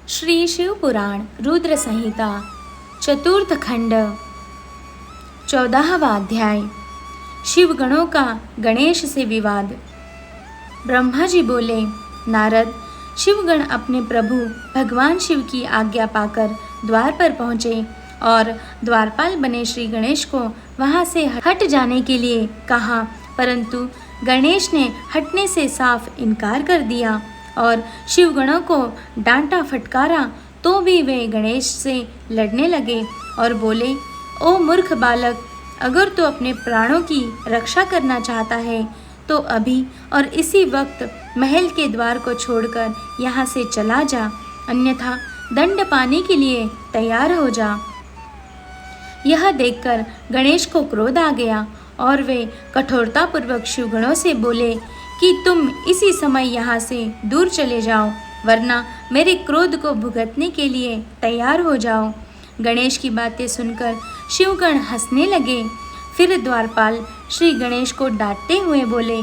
श्री शिव पुराण रुद्र संहिता चतुर्थ खंड 14वां अध्याय। शिवगणों का गणेश से विवाद। ब्रह्मा जी बोले, नारद, शिवगण अपने प्रभु भगवान शिव की आज्ञा पाकर द्वार पर पहुँचे और द्वारपाल बने श्री गणेश को वहाँ से हट जाने के लिए कहा, परंतु गणेश ने हटने से साफ इनकार कर दिया और शिवगणों को डांटा फटकारा तो भी वे गणेश से लड़ने लगे और बोले, ओ मूर्ख बालक, अगर तू अपने प्राणों की रक्षा करना चाहता है तो अभी और इसी वक्त महल के द्वार को छोड़कर यहाँ से चला जा, अन्यथा दंड पाने के लिए तैयार हो जा। यह देखकर गणेश को क्रोध आ गया और वे कठोरतापूर्वक शिवगणों से बोले कि तुम इसी समय यहाँ से दूर चले जाओ, वरना मेरे क्रोध को भुगतने के लिए तैयार हो जाओ। गणेश की बातें सुनकर शिवगण हंसने लगे। फिर द्वारपाल श्री गणेश को डांटते हुए बोले,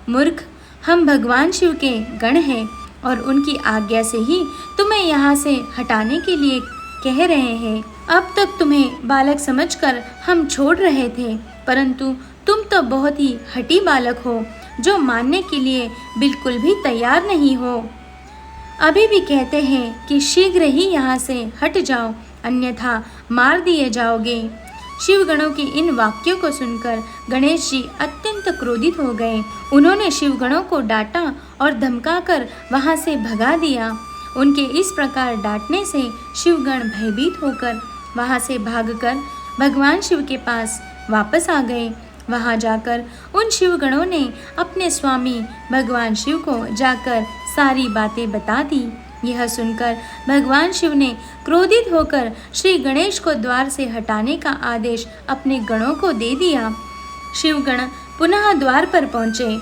मूर्ख, हम भगवान शिव के गण हैं और उनकी आज्ञा से ही तुम्हें यहाँ से हटाने के लिए कह रहे हैं। अब तक तुम्हें बालक समझकर हम छोड़ रहे थे, परंतु तुम तो बहुत ही हठी बालक हो, जो मानने के लिए बिल्कुल भी तैयार नहीं हो। अभी भी कहते हैं कि शीघ्र ही यहाँ से हट जाओ, अन्यथा मार दिए जाओगे। शिवगणों के इन वाक्यों को सुनकर गणेश जी अत्यंत क्रोधित हो गए। उन्होंने शिवगणों को डांटा और धमकाकर वहाँ से भगा दिया। उनके इस प्रकार डांटने से शिवगण भयभीत होकर वहाँ से भागकर भगवान शिव के पास वापस आ गए। वहाँ जाकर उन शिवगणों ने अपने स्वामी भगवान शिव को जाकर सारी बातें बता दी। यह सुनकर भगवान शिव ने क्रोधित होकर श्री गणेश को द्वार से हटाने का आदेश अपने गणों को दे दिया। शिवगण पुनः द्वार पर पहुँचे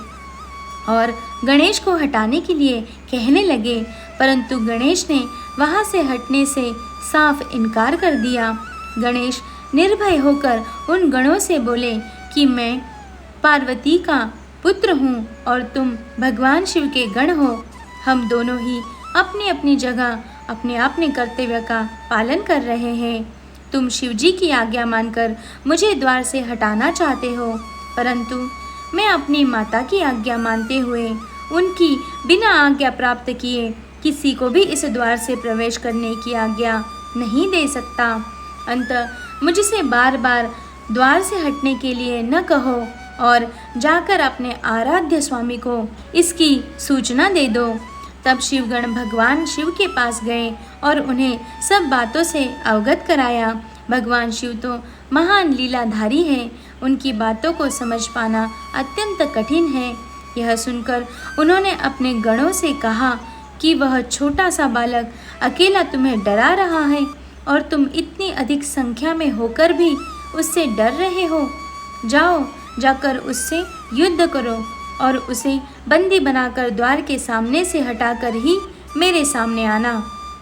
और गणेश को हटाने के लिए कहने लगे, परंतु गणेश ने वहाँ से हटने से साफ इनकार कर दिया। गणेश निर्भय होकर उन गणों से बोले कि मैं पार्वती का पुत्र हूँ और तुम भगवान शिव के गण हो। हम दोनों ही अपनी अपनी जगह अपने अपने कर्तव्य का पालन कर रहे हैं। तुम शिव जी की आज्ञा मानकर मुझे द्वार से हटाना चाहते हो, परंतु मैं अपनी माता की आज्ञा मानते हुए उनकी बिना आज्ञा प्राप्त किए किसी को भी इस द्वार से प्रवेश करने की आज्ञा नहीं दे सकता। अतः मुझसे बार बार द्वार से हटने के लिए न कहो और जाकर अपने आराध्य स्वामी को इसकी सूचना दे दो। तब शिवगण भगवान शिव के पास गए और उन्हें सब बातों से अवगत कराया। भगवान शिव तो महान लीलाधारी हैं, उनकी बातों को समझ पाना अत्यंत कठिन है। यह सुनकर उन्होंने अपने गणों से कहा कि वह छोटा सा बालक अकेला तुम्हें डरा रहा है और तुम इतनी अधिक संख्या में होकर भी उससे डर रहे हो। जाओ, जाकर उससे युद्ध करो और उसे बंदी बनाकर द्वार के सामने से हटाकर ही मेरे सामने आना।